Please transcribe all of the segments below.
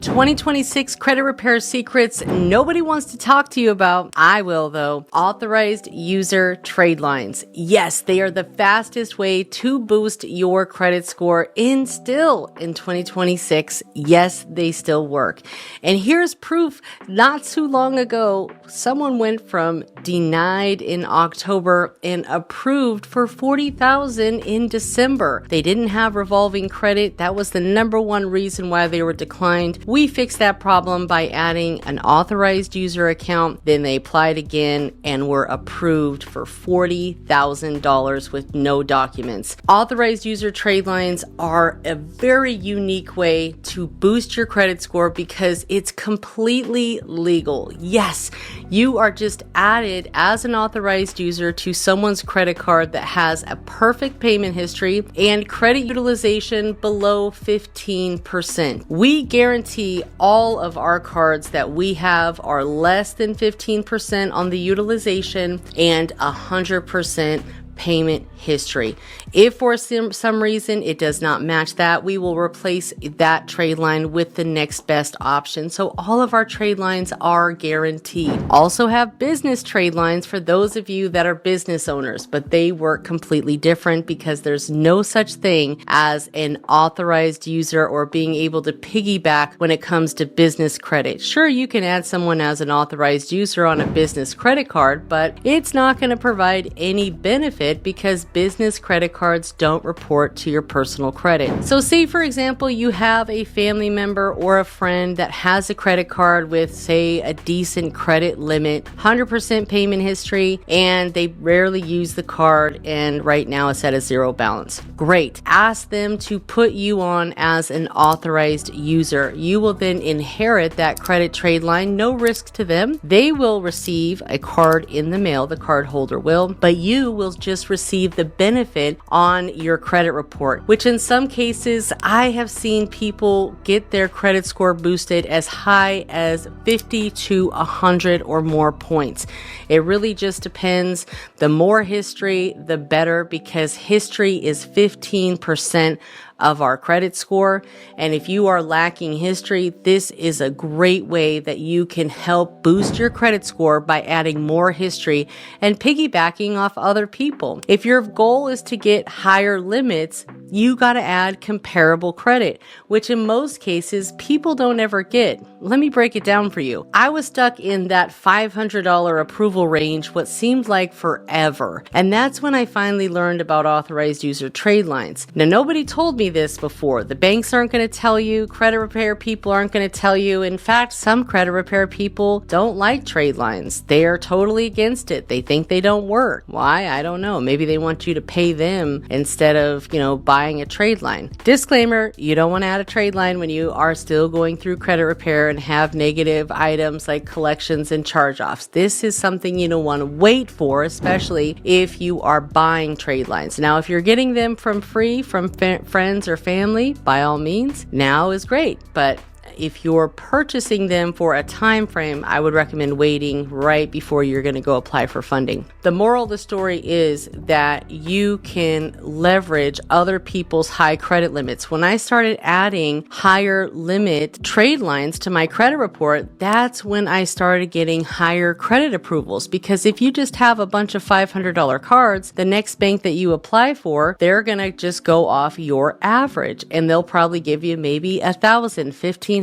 2026 credit repair secrets nobody wants to talk to you about. I will though. Authorized user trade lines. Yes, they are the fastest way to boost your credit score in 2026. Yes, they still work. And here's proof. Not too long ago, someone went from denied in October and approved for $40,000 in December. They didn't have revolving credit. That was the number one reason why they were declined. We fixed that problem by adding an authorized user account. Then they applied again and were approved for $40,000 with no documents. Authorized user trade lines are a very unique way to boost your credit score because it's completely legal. Yes, you are just added as an authorized user to someone's credit card that has a perfect payment history and credit utilization below 15%. We guarantee all of our cards that we have are less than 15% on the utilization and 100% payment history. If for some reason it does not match that, we will replace that trade line with the next best option. So all of our trade lines are guaranteed. Also have business trade lines for those of you that are business owners, but they work completely different because there's no such thing as an authorized user or being able to piggyback when it comes to business credit. Sure, you can add someone as an authorized user on a business credit card, but it's not going to provide any benefit because business credit cards don't report to your personal credit. So say, for example, you have a family member or a friend that has a credit card with, say, a decent credit limit, 100% payment history, and they rarely use the card, and right now it's at a zero balance. Great. Ask them to put you on as an authorized user. You will then inherit that credit trade line, no risk to them. They will receive a card in the mail, the card holder will, but you will just receive the benefit on your credit report, which in some cases I have seen people get their credit score boosted as high as 50 to 100 or more points. It really just depends. The more history, the better, because history is 15% of our credit score. And if you are lacking history, this is a great way that you can help boost your credit score by adding more history and piggybacking off other people. If your goal is to get higher limits, you got to add comparable credit, which in most cases people don't ever get. Let me break it down for you. I was stuck in that $500 approval range what seemed like forever. And that's when I finally learned about authorized user trade lines. Now, nobody told me this before. The banks aren't going to tell you. Credit repair people aren't going to tell you. In fact, some credit repair people don't like trade lines. They are totally against it. They think they don't work. Why? I don't know. Maybe they want you to pay them instead of, buying a trade line. Disclaimer, you don't want to add a trade line when you are still going through credit repair and have negative items like collections and charge-offs. This is something you don't want to wait for, especially if you are buying trade lines. Now, if you're getting them from friends or family, by all means, now is great. But if you're purchasing them for a time frame, I would recommend waiting right before you're going to go apply for funding. The moral of the story is that you can leverage other people's high credit limits. When I started adding higher limit trade lines to my credit report, that's when I started getting higher credit approvals. Because if you just have a bunch of $500 cards, the next bank that you apply for, they're going to just go off your average and they'll probably give you maybe $1,000, $1,500,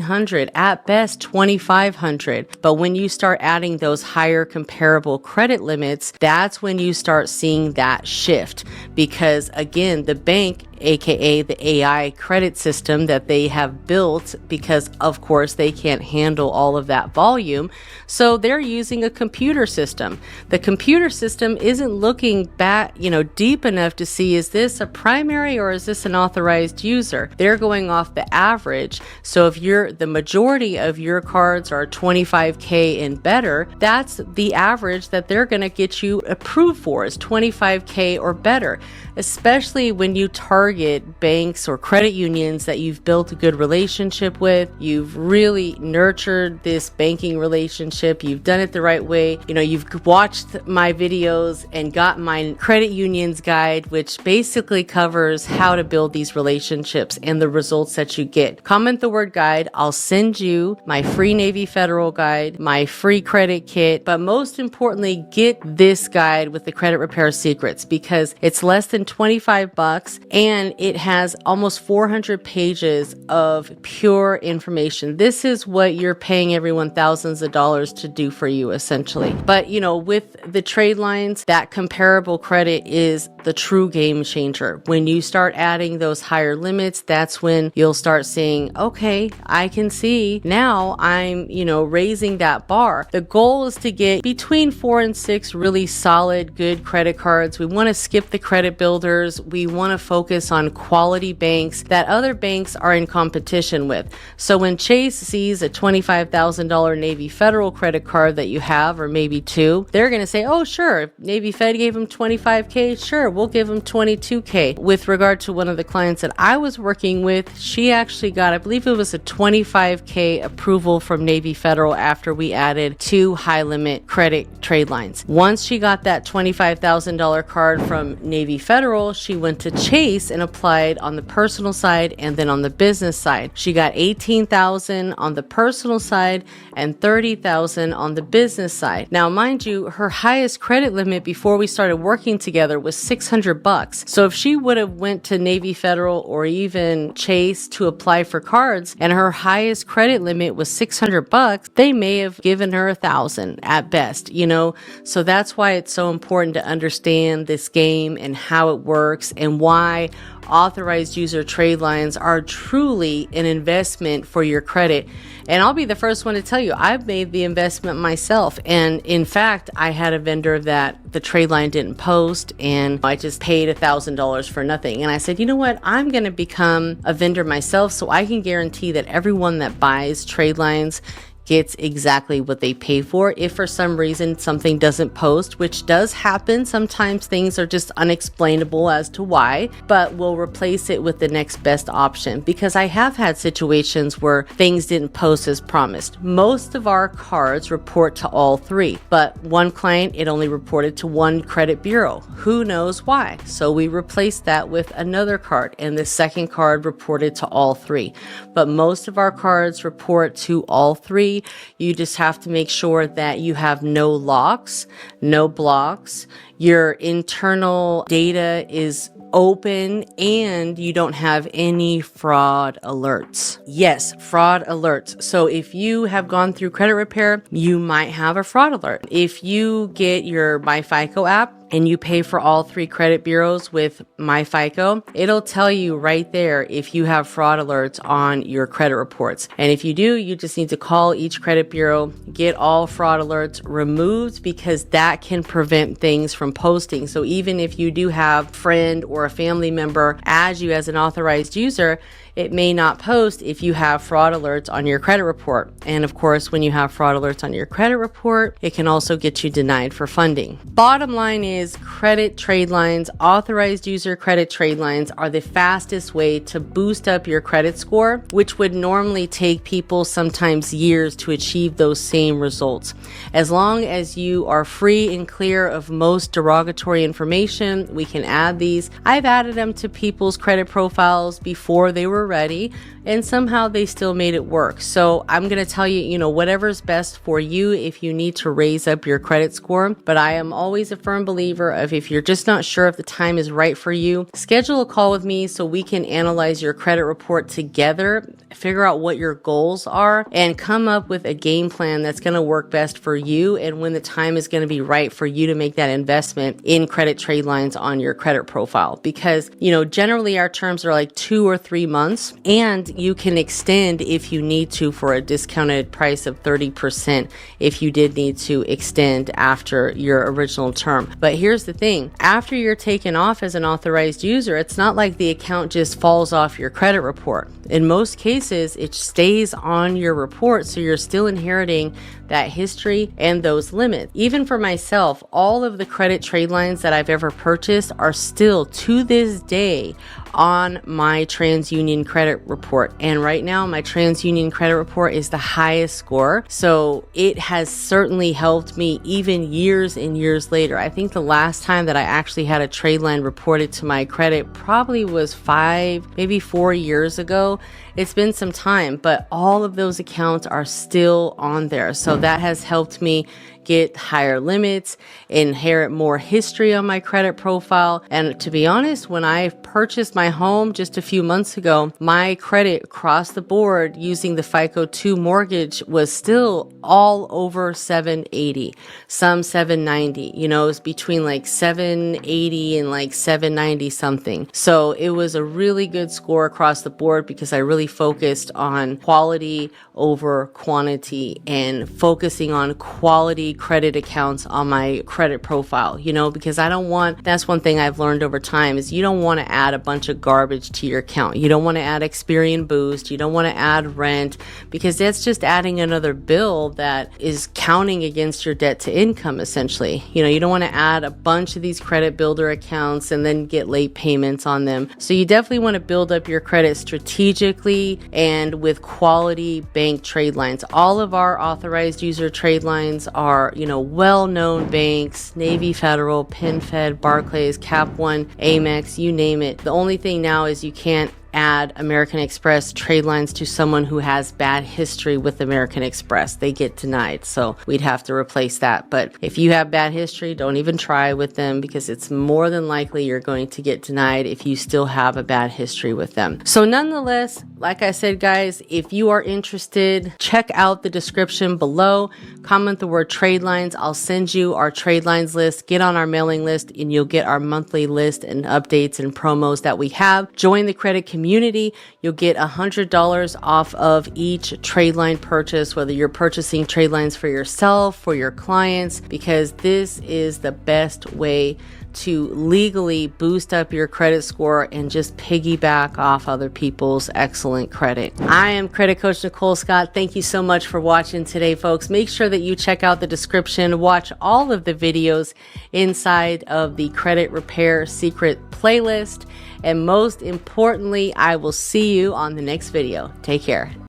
at best $2,500. But when you start adding those higher comparable credit limits, that's when you start seeing that shift. Because again, the bank, aka the AI credit system that they have built, because of course they can't handle all of that volume, so they're using a computer system. The computer system isn't looking back, deep enough to see, is this a primary or is this an authorized user? They're going off the average. So if the majority of your cards are 25K and better, that's the average that they're going to get you approved for, is 25K or better, especially when you target target banks or credit unions that you've built a good relationship with. You've really nurtured this banking relationship. You've done it the right way. You know, you've watched my videos and got my credit unions guide, which basically covers how to build these relationships and the results that you get. Comment the word guide. I'll send you my free Navy Federal guide, my free credit kit, but most importantly, get this guide with the credit repair secrets, because it's less than $25 and it has almost 400 pages of pure information. This is what you're paying everyone thousands of dollars to do for you, essentially. But you know, with the trade lines, that comparable credit is the true game changer. When you start adding those higher limits, that's when you'll start seeing, okay, I can see now I'm, you know, raising that bar. The goal is to get between 4 and 6 really solid, good credit cards. We want to skip the credit builders. We want to focus on quality banks that other banks are in competition with. So when Chase sees a $25,000 Navy Federal credit card that you have, or maybe 2, they're going to say, oh, sure, Navy Fed gave them $25K. Sure, we'll give them $22K. With regard to one of the clients that I was working with, she actually got, I believe it was a $25K approval from Navy Federal after we added 2 high limit credit trade lines. Once she got that $25,000 card from Navy Federal, she went to Chase and applied on the personal side and then on the business side. She got $18,000 on the personal side and $30,000 on the business side. Now, mind you, her highest credit limit before we started working together was $600. So if she would have went to Navy Federal or even Chase to apply for cards and her highest credit limit was $600, they may have given her $1,000 at best, you know? So that's why it's so important to understand this game and how it works and why authorized user trade lines are truly an investment for your credit. And I'll be the first one to tell you, I've made the investment myself. And in fact, I had a vendor that the trade line didn't post and I just paid $1,000 for nothing. And I said, you know what? I'm going to become a vendor myself so I can guarantee that everyone that buys trade lines gets exactly what they pay for. If for some reason something doesn't post, which does happen, sometimes things are just unexplainable as to why, but we'll replace it with the next best option, because I have had situations where things didn't post as promised. Most of our cards report to all 3, but one client, it only reported to 1 credit bureau. Who knows why? So we replaced that with another card, and the second card reported to all 3. But most of our cards report to all 3. You just have to make sure that you have no locks, no blocks, your internal data is open, and you don't have any fraud alerts. Yes, fraud alerts. So if you have gone through credit repair, you might have a fraud alert. If you get your MyFICO app and you pay for all 3 credit bureaus with MyFICO, it'll tell you right there if you have fraud alerts on your credit reports. And if you do, you just need to call each credit bureau, get all fraud alerts removed, because that can prevent things from posting. So even if you do have a friend or a family member add you as an authorized user, it may not post if you have fraud alerts on your credit report. And of course, when you have fraud alerts on your credit report, it can also get you denied for funding. Bottom line is, credit trade lines, authorized user credit trade lines are the fastest way to boost up your credit score, which would normally take people sometimes years to achieve those same results. As long as you are free and clear of most derogatory information, we can add these. I've added them to people's credit profiles before they were ready, and somehow they still made it work. So I'm going to tell you, you know, whatever's best for you if you need to raise up your credit score. But I am always a firm believer of, if you're just not sure if the time is right for you, schedule a call with me so we can analyze your credit report together, figure out what your goals are, and come up with a game plan that's going to work best for you and when the time is going to be right for you to make that investment in credit trade lines on your credit profile. Because, you know, generally our terms are like 2 or 3 months, and you can extend if you need to for a discounted price of 30% if you did need to extend after your original term. But here's the thing, after you're taken off as an authorized user, it's not like the account just falls off your credit report. In most cases, it stays on your report, so you're still inheriting that history and those limits. Even for myself, all of the credit trade lines that I've ever purchased are still, to this day, on my TransUnion credit report. And right now my TransUnion credit report is the highest score. So it has certainly helped me even years and years later. I think the last time that I actually had a trade line reported to my credit probably was 5, maybe 4 years ago. It's been some time, but all of those accounts are still on there. So that has helped me get higher limits, inherit more history on my credit profile. And to be honest, when I purchased my home just a few months ago, my credit across the board using the FICO 2 mortgage was still all over 780, some 790, you know, it's between like 780 and like 790 something. So it was a really good score across the board because I really focused on quality over quantity and focusing on quality credit accounts on my credit profile, you know, because that's one thing I've learned over time is you don't want to add a bunch of garbage to your account. You don't want to add Experian Boost. You don't want to add rent because that's just adding another bill that is counting against your debt to income essentially. You know, you don't want to add a bunch of these credit builder accounts and then get late payments on them. So you definitely want to build up your credit strategically and with quality bank trade lines. All of our authorized user trade lines are, you know, well-known banks, Navy Federal, PenFed, Barclays, Cap One, Amex, you name it. The only thing now is you can't add American Express trade lines to someone who has bad history with American Express. They get denied. So we'd have to replace that. But if you have bad history, don't even try with them because it's more than likely you're going to get denied if you still have a bad history with them. So nonetheless, like I said, guys, if you are interested, check out the description below. Comment the word trade lines. I'll send you our trade lines list. Get on our mailing list and you'll get our monthly list and updates and promos that we have. Join the credit community. You'll get $100 off of each trade line purchase, whether you're purchasing trade lines for yourself, for your clients, because this is the best way to legally boost up your credit score and just piggyback off other people's excellent credit. I am Credit Coach Nicole Scott. Thank you so much for watching today, folks. Make sure that you check out the description, watch all of the videos inside of the Credit Repair Secret playlist, and most importantly, I will see you on the next video. Take care.